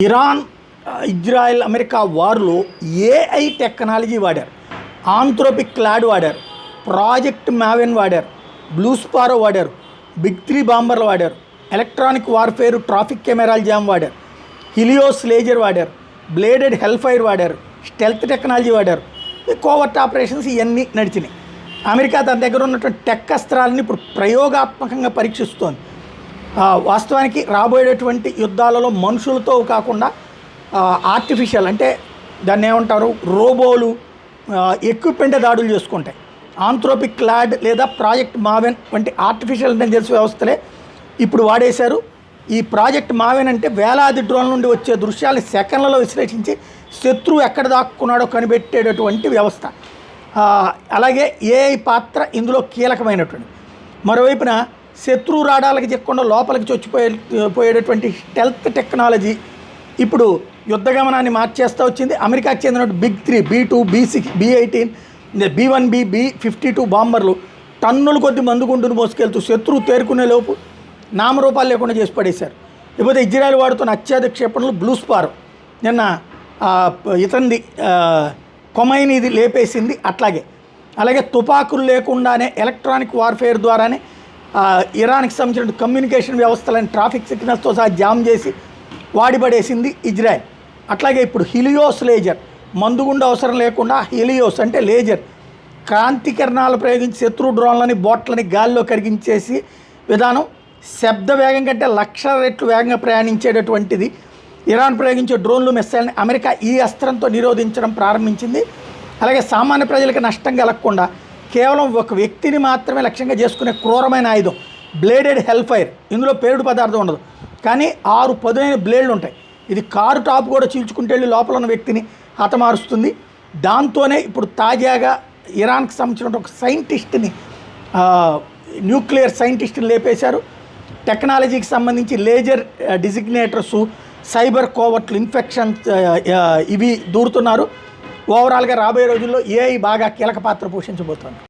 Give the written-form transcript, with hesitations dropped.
Iran, Israel, America వార్లో AI technology వాడారు. Anthropic Claude వాడారు, ప్రాజెక్ట్ మావెన్ వాడారు, బ్లూ స్పారో వాడారు, బిగ్ 3 బాంబర్లు వాడారు, ఎలక్ట్రానిక్ వార్ఫేర్ ట్రాఫిక్ కెమెరాలు జామ్ వాడారు, హిలియోస్ లేజర్ వాడారు, బ్లేడెడ్ హెల్ఫైర్ వాడారు, స్టెల్త్ టెక్నాలజీ వాడారు. కోవర్ట్ ఆపరేషన్స్ ఇవన్నీ నడిచినాయి. అమెరికా తన దగ్గర ఉన్నటువంటి టెక్ అస్త్రాలని ఇప్పుడు ప్రయోగాత్మకంగా పరీక్షిస్తోంది. వాస్తవానికి రాబోయేటటువంటి యుద్ధాలలో మనుషులతో కాకుండా ఆర్టిఫిషియల్ అంటే దాన్ని ఏమంటారు, రోబోలు, ఎక్విప్మెంట్ దాడులు చేసుకుంటాయి. ఆంథ్రోపిక్ క్లాడ్ లేదా ప్రాజెక్ట్ మావెన్ వంటి ఆర్టిఫిషియల్ ఇంటెలిజెన్స్ వ్యవస్థలే ఇప్పుడు వాడేశారు. ఈ ప్రాజెక్ట్ మావెన్ అంటే వేలాది డ్రోన్ల నుండి వచ్చే దృశ్యాలను సెకండ్లలో విశ్లేషించి శత్రువు ఎక్కడ దాక్కున్నాడో కనిపెట్టేటటువంటి వ్యవస్థ. అలాగే ఏఐ పాత్ర ఇందులో కీలకమైనటువంటి. మరోవైపున శత్రువు రాడాలకి చెక్కకుండా లోపలికి చొచ్చిపోయేటటువంటి స్టెల్త్ టెక్నాలజీ ఇప్పుడు యుద్ధగమనాన్ని మార్చేస్తూ వచ్చింది. అమెరికాకు చెందిన big 3 B2, B6, B18, B1B, B52 బాంబర్లు టన్నుల కొద్ది మందుగుండును మోసుకెళ్తూ శత్రువు తేరుకునే లోపు నామరూపాలు లేకుండా చేసి పడేశారు. ఇకపోతే ఇజ్రాయెల్ వాడుతున్న అత్యాధునిక క్షిపణులు బ్లూ స్పారో నిన్న ఇతనిది కొమైనీది లేపేసింది. అలాగే తుపాకులు లేకుండానే ఎలక్ట్రానిక్ వార్ఫేర్ ద్వారానే ఇరాన్కి సంబంధించిన కమ్యూనికేషన్ వ్యవస్థలను ట్రాఫిక్ సిగ్నల్స్తో సహా జామ్ చేసి వాడిపడేసింది ఇజ్రాయెల్. అట్లాగే ఇప్పుడు హిలియోస్ లేజర్, మందుగుండు అవసరం లేకుండా హిలియోస్ అంటే లేజర్ కాంతి కిరణాలు ప్రయోగించి శత్రు డ్రోన్లని, బోట్లని గాల్లో కరిగించేసి విధానం. శబ్ద వేగం కంటే 1,00,000 రెట్లు వేగంగా ప్రయాణించేటటువంటిది ఇరాన్ ప్రయోగించే డ్రోన్లు, మిస్సైల్ని అమెరికా ఈ అస్త్రంతో నిరోధించడం ప్రారంభించింది. అలాగే సామాన్య ప్రజలకు నష్టం కలగకుండా కేవలం ఒక వ్యక్తిని మాత్రమే లక్ష్యంగా చేసుకునే క్రూరమైన ఆయుధం బ్లేడెడ్ హెల్ఫైర్. ఇందులో పేలుడు పదార్థం ఉండదు, కానీ 6 పదునైన బ్లేడ్లు ఉంటాయి. ఇది కారు టాప్ కూడా చీల్చుకుంటే వెళ్ళి లోపల ఉన్న వ్యక్తిని హతమారుస్తుంది. దాంతోనే ఇప్పుడు తాజాగా ఇరాన్కి సంబంధించిన ఒక సైంటిస్ట్ని, న్యూక్లియర్ సైంటిస్ట్ని లేపేశారు. టెక్నాలజీకి సంబంధించి లేజర్ డిజిగ్నేటర్సు, సైబర్ కోవర్ట్లు, ఇన్ఫెక్షన్స్ ఇవి దూరుతున్నారు. ఓవరాల్గా రాబోయే రోజుల్లో ఏఐ బాగా కీలక పాత్ర పోషించబోతోంది.